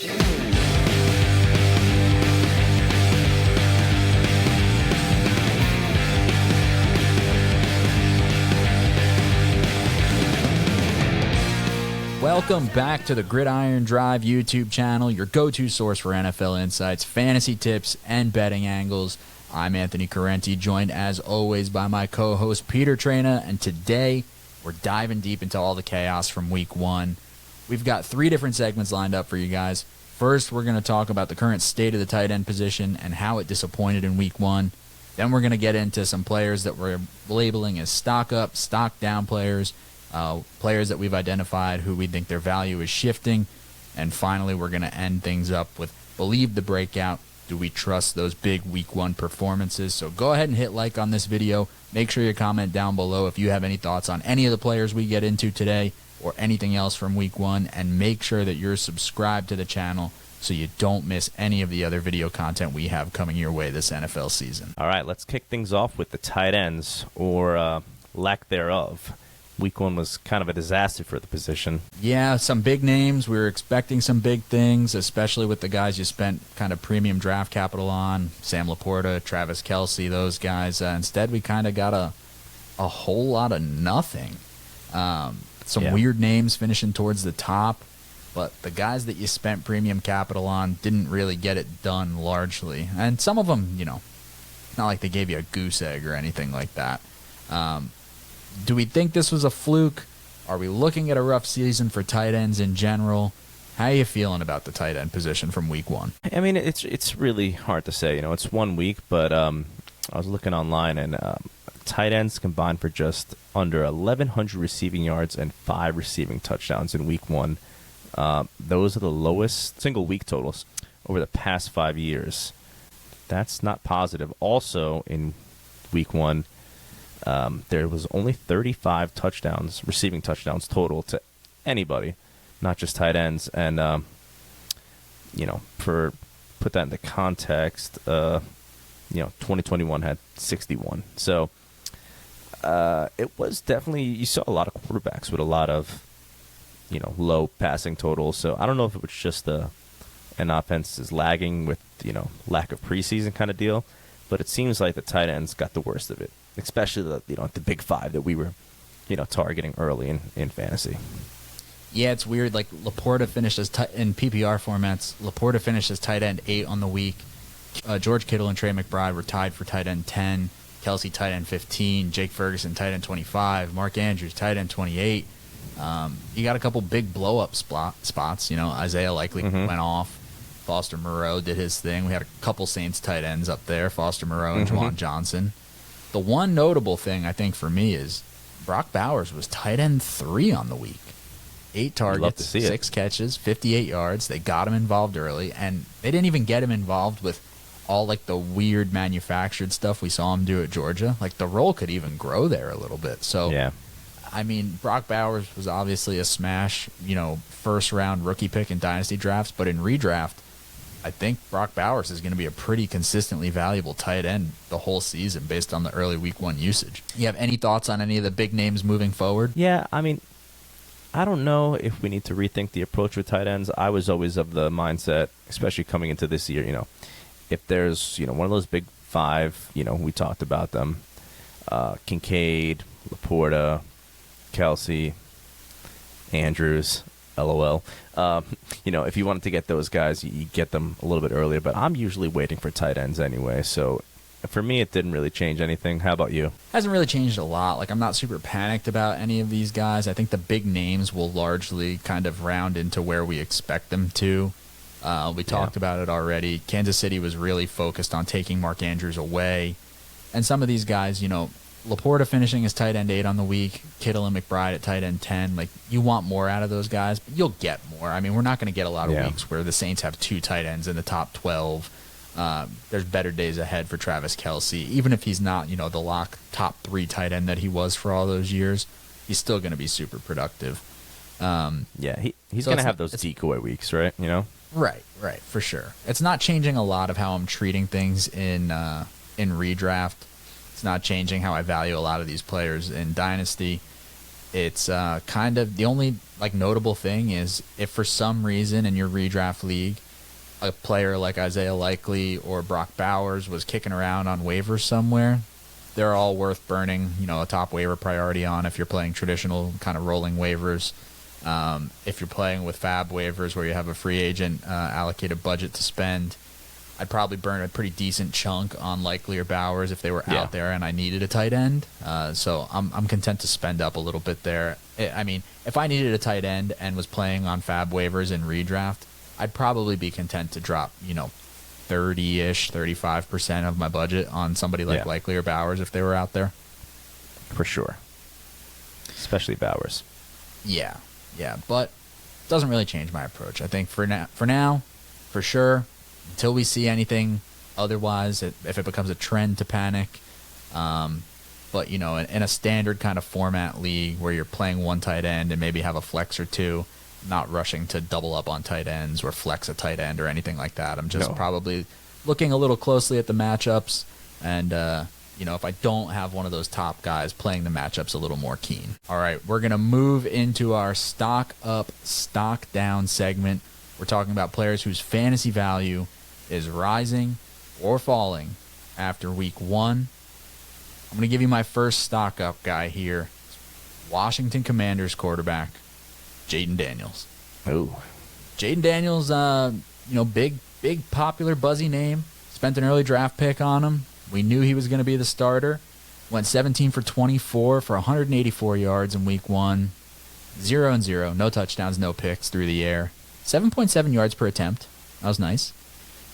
Welcome back to the Gridiron Drive YouTube channel, your go-to source for NFL insights, fantasy tips, and betting angles. I'm Anthony Correnti, joined as always by my co-host Peter Traina, and today we're diving deep into all the chaos from Week 1. We've got 3 different segments lined up for you guys. First, we're going to talk about the current state of the tight end position and how it disappointed in Week 1. Then we're going to get into some players that we're labeling as stock up, stock down players, players that we've identified who we think their value is shifting. And finally, we're going to end things up with Believe the Breakout. Do we trust those big Week 1 performances? So go ahead and hit like on this video. Make sure you comment down below if you have any thoughts on any of the players we get into today or anything else from Week 1. And make sure that you're subscribed to the channel so you don't miss any of the other video content we have coming your way this NFL season. All right, let's kick things off with the tight ends, or lack thereof. Week 1 was kind of a disaster for the position. Yeah, some big names. We were expecting some big things, especially with the guys you spent kind of premium draft capital on. Sam Laporta, Travis Kelce, those guys. Instead, we kind of got a whole lot of nothing. Some weird names finishing towards the top, but the guys that you spent premium capital on didn't really get it done largely. And some of them, you know, not like they gave you a goose egg or anything like that. Do we think this was a fluke? Are we looking at a rough season for tight ends in general? How are you feeling about the tight end position from Week 1? I mean, it's really hard to say. You know, it's 1 week, but I was looking online, and tight ends combined for just under 1,100 receiving yards and 5 receiving touchdowns in Week 1. Those are the lowest single week totals over the past 5 years. That's not positive. Also, in Week 1, there was only 35 touchdowns, receiving touchdowns total to anybody, not just tight ends. And, you know, put that into context, 2021 had 61. So it was definitely, you saw a lot of quarterbacks with a lot of, you know, low passing totals. So I don't know if it was just an offense is lagging with, you know, lack of preseason kind of deal, but it seems like the tight ends got the worst of it. Especially the big 5 that we were, you know, targeting early in fantasy. Yeah, it's weird. Like Laporta finished as in PPR formats. Laporta finished as tight end 8 on the week. George Kittle and Trey McBride were tied for tight end 10. Kelce tight end 15. Jake Ferguson tight end 25. Mark Andrews tight end 28. You got a couple big blow up spots. You know, Isaiah likely went off. Foster Moreau did his thing. We had a couple Saints tight ends up there. Foster Moreau and Juwan Johnson. The one notable thing, I think, for me is Brock Bowers was tight end 3 on the week. 8 targets, 6 catches, 58 yards. They got him involved early, and they didn't even get him involved with all, like, the weird manufactured stuff we saw him do at Georgia. Like, the role could even grow there a little bit. So, yeah. I mean, Brock Bowers was obviously a smash, you know, first-round rookie pick in dynasty drafts, but in redraft, I think Brock Bowers is going to be a pretty consistently valuable tight end the whole season based on the early Week 1 usage. You have any thoughts on any of the big names moving forward? Yeah, I mean, I don't know if we need to rethink the approach with tight ends. I was always of the mindset, especially coming into this year, you know, if there's, you know, one of those big 5, you know, we talked about them, Kincaid, Laporta, Kelce, Andrews, LOL. You know, if you wanted to get those guys, you get them a little bit earlier, but I'm usually waiting for tight ends anyway, so for me, it didn't really change anything. How about you? Hasn't really changed a lot. Like, I'm not super panicked about any of these guys. I think the big names will largely kind of round into where we expect them to. We talked about it already. Kansas City was really focused on taking Mark Andrews away, and some of these guys, you know, Laporta finishing as tight end 8 on the week, Kittle and McBride at tight end 10. Like, you want more out of those guys, but you'll get more. I mean, we're not going to get a lot of weeks where the Saints have 2 tight ends in the top 12. There's better days ahead for Travis Kelce. Even if he's not, you know, the lock top 3 tight end that he was for all those years, he's still going to be super productive. He's going to have those decoy weeks, right? You know? Right, for sure. It's not changing a lot of how I'm treating things in redraft. It's not changing how I value a lot of these players in Dynasty. It's kind of the only like notable thing is if for some reason in your redraft league a player like Isaiah Likely or Brock Bowers was kicking around on waivers somewhere, they're all worth burning, a top waiver priority on if you're playing traditional kind of rolling waivers. If you're playing with fab waivers where you have a free agent allocated budget to spend, I'd probably burn a pretty decent chunk on Likely or Bowers if they were out there and I needed a tight end. So I'm content to spend up a little bit there. I mean, if I needed a tight end and was playing on fab waivers in redraft, I'd probably be content to drop, 30-ish, 35% of my budget on somebody like Likely or Bowers if they were out there. For sure. Especially Bowers. Yeah, but it doesn't really change my approach. I think for now, for sure, until we see anything otherwise, if it becomes a trend to panic. But, in a standard kind of format league where you're playing one tight end and maybe have a flex or two, not rushing to double up on tight ends or flex a tight end or anything like that. I'm just probably looking a little closely at the matchups and, if I don't have one of those top guys, playing the matchups a little more keen. All right, we're going to move into our stock up, stock down segment. We're talking about players whose fantasy value is rising or falling after week 1. I'm going to give you my first stock up guy here. Washington Commanders quarterback, Jaden Daniels. Oh. Jaden Daniels, big, popular, buzzy name. Spent an early draft pick on him. We knew he was going to be the starter. Went 17 for 24 for 184 yards in week 1. 0-0. No touchdowns, no picks through the air. 7.7 yards per attempt. That was nice.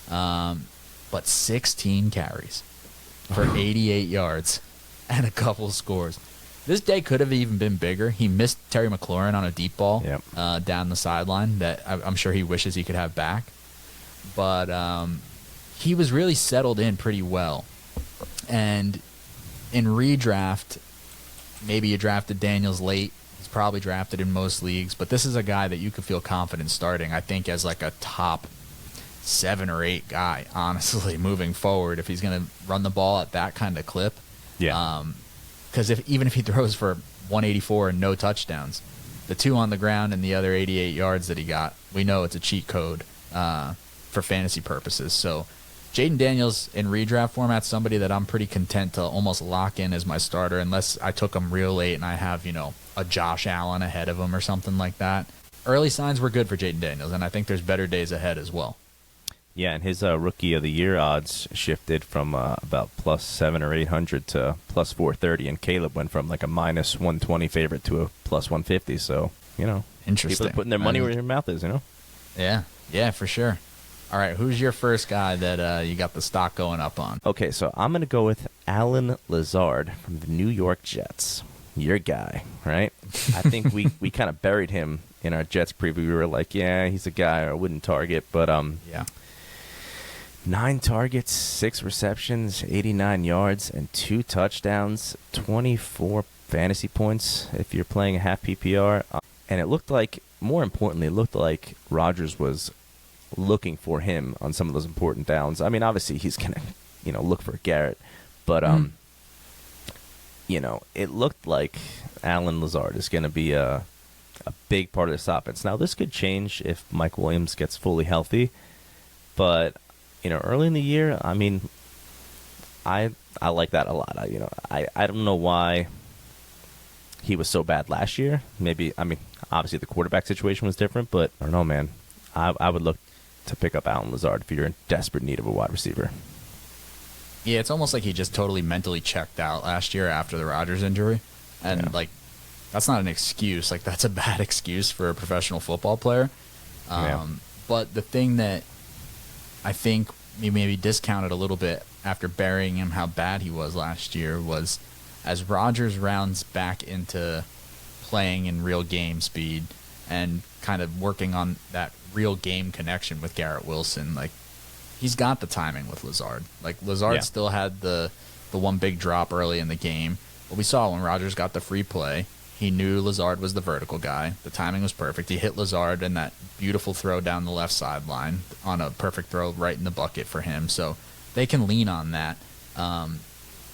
But 16 carries for 88 yards and a couple scores. This day could have even been bigger. He missed Terry McLaurin on a deep ball down the sideline that I'm sure he wishes he could have back. But he was really settled in pretty well. And in redraft, maybe you drafted Daniels late. He's probably drafted in most leagues. But this is a guy that you could feel confident starting, I think, as like a top 7 or 8 guy, honestly, moving forward if he's going to run the ball at that kind of clip. Yeah. Because even if he throws for 184 and no touchdowns, the 2 on the ground and the other 88 yards that he got, we know it's a cheat code for fantasy purposes. So Jaden Daniels in redraft format, somebody that I'm pretty content to almost lock in as my starter unless I took him real late and I have, a Josh Allen ahead of him or something like that. Early signs were good for Jaden Daniels, and I think there's better days ahead as well. Yeah, and his Rookie of the Year odds shifted from about plus 700 or 800 to plus 430, and Caleb went from like a minus 120 favorite to a plus 150. So, interesting. People are putting their money where their mouth is, Yeah, for sure. All right, who's your first guy that you got the stock going up on? Okay, so I'm going to go with Alan Lazard from the New York Jets. Your guy, right? I think we kind of buried him in our Jets preview. We were like, yeah, he's a guy I wouldn't target, but 9 targets, 6 receptions, 89 yards, and 2 touchdowns, 24 fantasy points if you're playing a half PPR. And it looked like, more importantly, Rodgers was looking for him on some of those important downs. I mean, obviously he's going to, look for Garrett, but it looked like Alan Lazard is going to be a big part of this offense. Now, this could change if Mike Williams gets fully healthy, but early in the year, I mean, I like that a lot. I don't know why he was so bad last year. Maybe, obviously the quarterback situation was different, but I don't know, man. I would look to pick up Alan Lazard if you're in desperate need of a wide receiver. Yeah, it's almost like he just totally mentally checked out last year after the Rodgers injury. And, that's not an excuse. Like, that's a bad excuse for a professional football player. But the thing that I think maybe discounted a little bit after burying him how bad he was last year was as Rodgers rounds back into playing in real game speed and kind of working on that real game connection with Garrett Wilson, like, he's got the timing with Lazard. Like, Lazard still had the one big drop early in the game, but we saw when Rodgers got the free play, he knew Lazard was the vertical guy. The timing was perfect. He hit Lazard in that beautiful throw down the left sideline on a perfect throw right in the bucket for him. So they can lean on that. And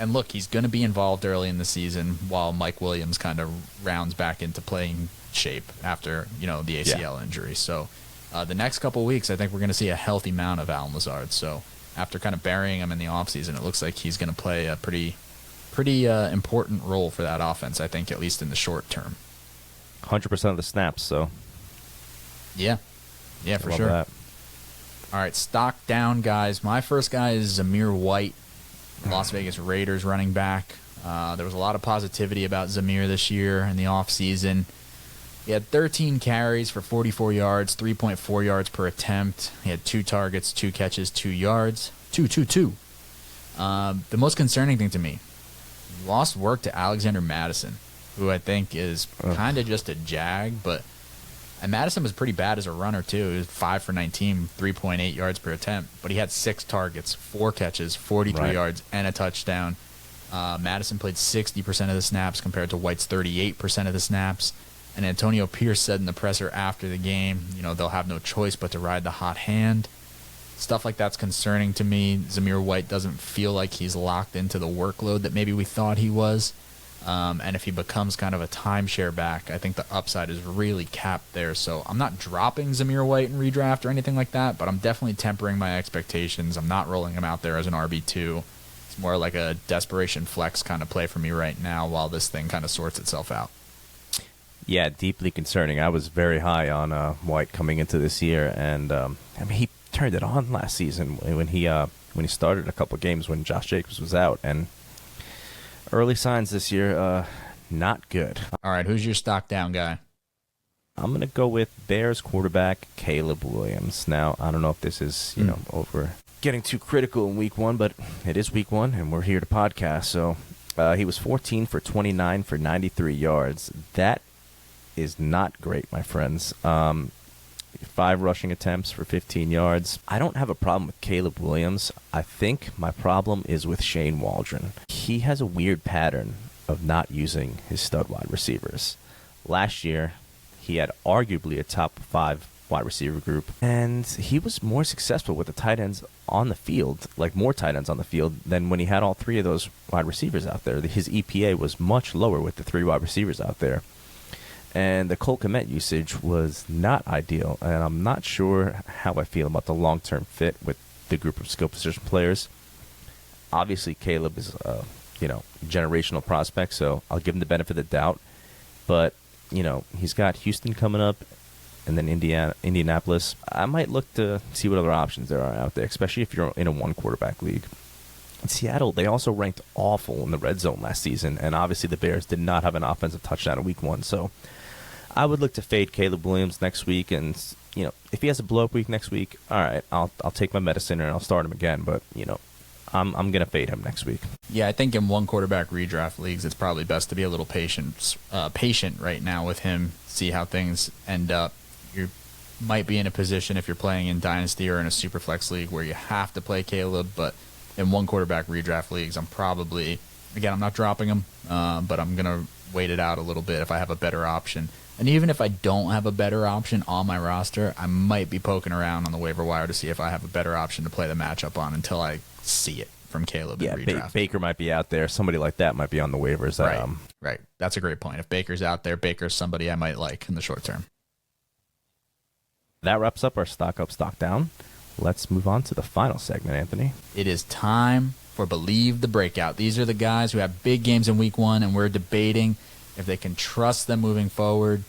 And look, he's going to be involved early in the season while Mike Williams kind of rounds back into playing shape after, the ACL injury. So the next couple of weeks, I think we're going to see a healthy amount of Allen Lazard. So after kind of burying him in the offseason, it looks like he's going to play a pretty important role for that offense, I think, at least in the short term. 100% of the snaps, so. Yeah, for Love sure. that. All right, stock down, guys. My first guy is Zamir White, Las Vegas Raiders running back. There was a lot of positivity about Zamir this year in the offseason. He had 13 carries for 44 yards, 3.4 yards per attempt. He had 2 targets, 2 catches, 2 yards. 2. The most concerning thing to me, he lost work to Alexander Madison, who I think is kind of just a jag, and Madison was pretty bad as a runner, too. He was 5 for 19, 3.8 yards per attempt. But he had 6 targets, 4 catches, 43 yards, and a touchdown. Madison played 60% of the snaps compared to White's 38% of the snaps. And Antonio Pierce said in the presser after the game, they'll have no choice but to ride the hot hand. Stuff like that's concerning to me. Zamir White doesn't feel like he's locked into the workload that maybe we thought he was. And if he becomes kind of a timeshare back, I think the upside is really capped there. So I'm not dropping Zamir White in redraft or anything like that, but I'm definitely tempering my expectations. I'm not rolling him out there as an RB2. It's more like a desperation flex kind of play for me right now while this thing kind of sorts itself out. Yeah, deeply concerning. I was very high on White coming into this year, and he turned it on last season when he started a couple games when Josh Jacobs was out, and early signs this year, not good. All right, who's your stock down guy? I'm going to go with Bears quarterback Caleb Williams. Now, I don't know if this is, over getting too critical in week 1, but it is week 1, and we're here to podcast. So he was 14 for 29 for 93 yards. That is not great, my friends. 5 rushing attempts for 15 yards. I don't have a problem with Caleb Williams. I think my problem is with Shane Waldron. He has a weird pattern of not using his stud wide receivers. Last year, he had arguably a top 5 wide receiver group, and he was more successful with the tight ends on the field, like more tight ends on the field, than when he had all 3 of those wide receivers out there. His EPA was much lower with the 3 wide receivers out there. And the Cole Kmet usage was not ideal, and I'm not sure how I feel about the long-term fit with the group of skill position players. Obviously, Caleb is a generational prospect, so I'll give him the benefit of the doubt. But he's got Houston coming up, and then Indianapolis. I might look to see what other options there are out there, especially if you're in a 1-quarterback league. In Seattle, they also ranked awful in the red zone last season, and obviously the Bears did not have an offensive touchdown in week 1, so I would look to fade Caleb Williams next week, and if he has a blow-up week next week, all right, I'll take my medicine and I'll start him again. But I'm gonna fade him next week. Yeah, I think in 1-quarterback redraft leagues, it's probably best to be a little patient right now with him. See how things end up. You might be in a position if you're playing in Dynasty or in a Superflex league where you have to play Caleb, but in 1-quarterback redraft leagues, I'm not dropping him, but I'm gonna wait it out a little bit if I have a better option. And even if I don't have a better option on my roster, I might be poking around on the waiver wire to see if I have a better option to play the matchup on until I see it from Caleb in redraft. Baker might be out there. Somebody like that might be on the waivers. Right. That's a great point. If Baker's out there, Baker's somebody I might like in the short term. That wraps up our stock up, stock down. Let's move on to the final segment, Anthony. It is time for Believe the Breakout. These are the guys who have big games in week 1, and we're debating if they can trust them moving forward.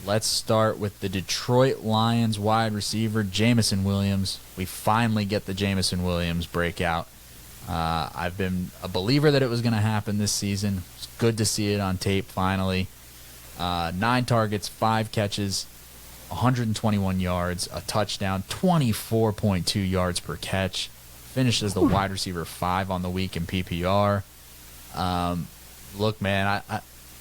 Let's start with the Detroit Lions wide receiver, Jameson Williams. We finally get the Jameson Williams breakout. I've been a believer that it was going to happen this season. It's good to see it on tape finally. 9 targets, 5 catches, 121 yards, a touchdown, 24.2 yards per catch. Finished as the wide receiver 5 on the week in PPR. Look, man,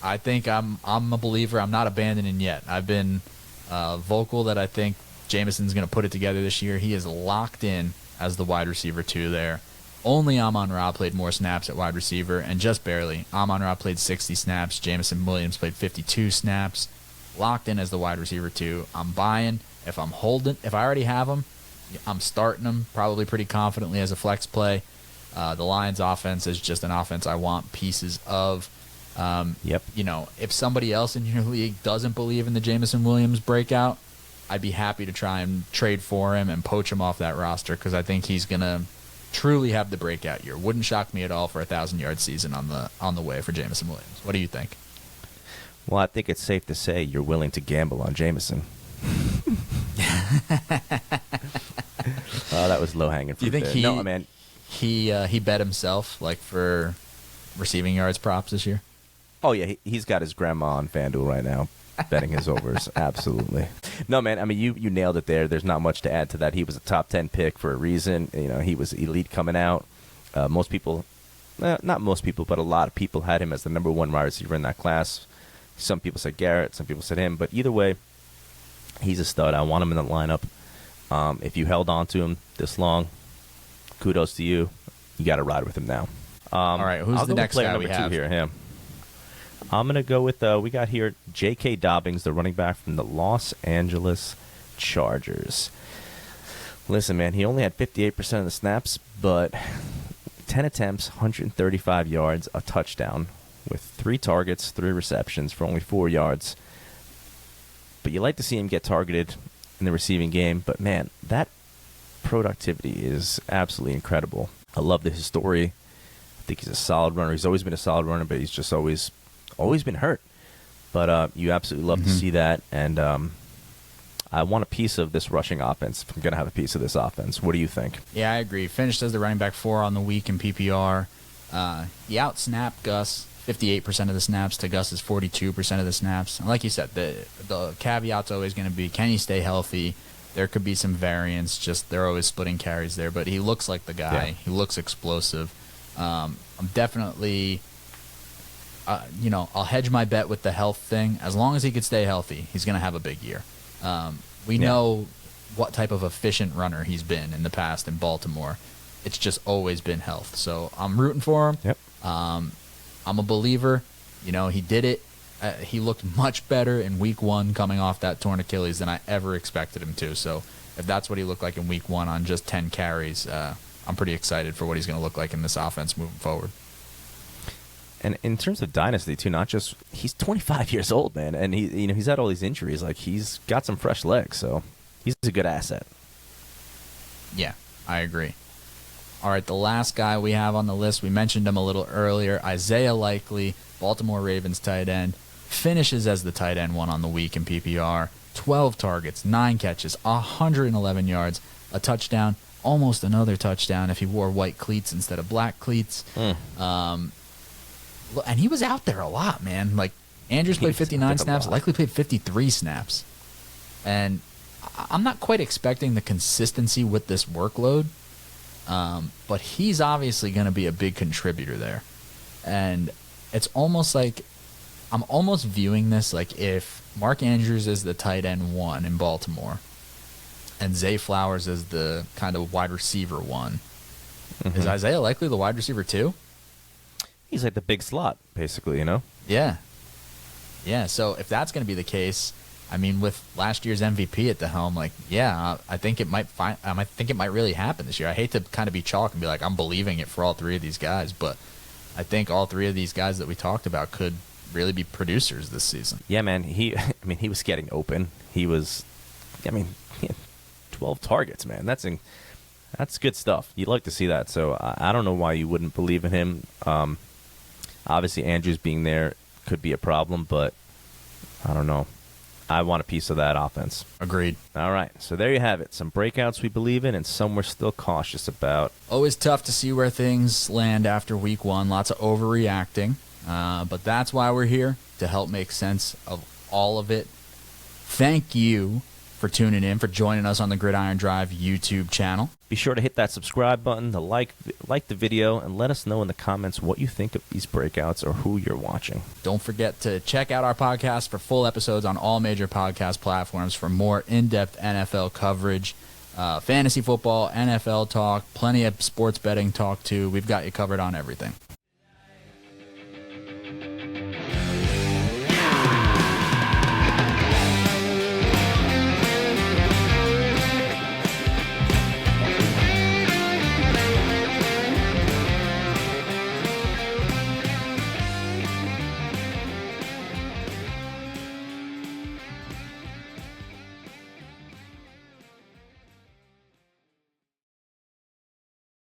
I think I'm a believer. I'm not abandoning yet. I've been vocal that I think Jameson's going to put it together this year. He is locked in as the wide receiver 2 there. Only Amon-Ra played more snaps at wide receiver, and just barely. Amon-Ra played 60 snaps. Jameson Williams played 52 snaps. Locked in as the wide receiver 2. I'm buying. If I already have him, I'm starting him probably pretty confidently as a flex play. The Lions' offense is just an offense I want pieces of. Yep. You know, if somebody else in your league doesn't believe in the Jameson Williams breakout, I'd be happy to try and trade for him and poach him off that roster because I think he's going to truly have the breakout year. Wouldn't shock me at all for a 1,000-yard season on the way for Jameson Williams. What do you think? Well, I think it's safe to say you're willing to gamble on Jameson. That was low-hanging fruit. Do you think No, man. he bet himself like for receiving yards props this year? Oh, yeah, he's got his grandma on FanDuel right now betting his overs. Absolutely. No, man, I mean, you nailed it there. There's not much to add to that. He was a top 10 pick for a reason. You know, he was elite coming out. Most people, not most people, but a lot of people had him as the number 1 wide receiver in that class. Some people said Garrett. Some people said him. But either way, he's a stud. I want him in the lineup. If you held on to him this long, kudos to you. You got to ride with him now. All right, who's the next guy we have here? Him. I'm going to go with, we got here J.K. Dobbins, the running back from the Los Angeles Chargers. Listen, man, he only had 58% of the snaps, but 10 attempts, 135 yards, a touchdown, with 3 targets, 3 receptions for only 4 yards. But you like to see him get targeted in the receiving game, but man, that productivity is absolutely incredible. I love his story. I think he's a solid runner. He's always been a solid runner, but he's just always been hurt. But you absolutely love to see that, and I want a piece of this rushing offense if I'm going to have a piece of this offense. What do you think? Yeah, I agree. Finished as the running back 4 on the week in PPR. He out-snapped Gus 58% of the snaps to Gus's 42% of the snaps. And like you said, the caveat's always going to be, can he stay healthy? There could be some variance. Just they're always splitting carries there. But he looks like the guy. Yeah. He looks explosive. I'm definitely... I'll hedge my bet with the health thing. As long as he could stay healthy, he's going to have a big year. We know what type of efficient runner he's been in the past in Baltimore. It's just always been health. So I'm rooting for him. Yep. I'm a believer. You know, he did it. He looked much better in week 1 coming off that torn Achilles than I ever expected him to. So if that's what he looked like in week 1 on just 10 carries, I'm pretty excited for what he's going to look like in this offense moving forward. And in terms of dynasty too, not just he's 25 years old, man, and he's had all these injuries. Like he's got some fresh legs, so he's a good asset. Yeah, I agree. All right, the last guy we have on the list, we mentioned him a little earlier, Isaiah Likely, Baltimore Ravens tight end, finishes as the tight end 1 on the week in PPR. 12 targets, 9 catches, 111 yards, a touchdown, almost another touchdown if he wore white cleats instead of black cleats. And he was out there a lot, man. Like, Andrews played 59 snaps, Likely played 53 snaps. And I'm not quite expecting the consistency with this workload, but he's obviously going to be a big contributor there. And it's almost like I'm almost viewing this like if Mark Andrews is the tight end 1 in Baltimore and Zay Flowers is the kind of wide receiver 1. Is Isaiah Likely the wide receiver 2? He's like the big slot, basically, you know? Yeah. Yeah, so if that's going to be the case, I mean, with last year's MVP at the helm, like, yeah, I think it might really happen this year. I hate to kind of be chalk and be like, I'm believing it for all 3 of these guys, but I think all 3 of these guys that we talked about could really be producers this season. Yeah, man. He was getting open. He had 12 targets, man. That's good stuff. You'd like to see that. So I don't know why you wouldn't believe in him. Obviously, Andrews being there could be a problem, but I don't know. I want a piece of that offense. Agreed. All right. So there you have it. Some breakouts we believe in and some we're still cautious about. Always tough to see where things land after week 1. Lots of overreacting. But that's why we're here, to help make sense of all of it. Thank you for tuning in, for joining us on the Gridiron Drive YouTube channel. Be sure to hit that subscribe button, to like the video, and let us know in the comments what you think of these breakouts or who you're watching. Don't forget to check out our podcast for full episodes on all major podcast platforms for more in-depth NFL coverage, fantasy football, NFL talk, plenty of sports betting talk too. We've got you covered on everything.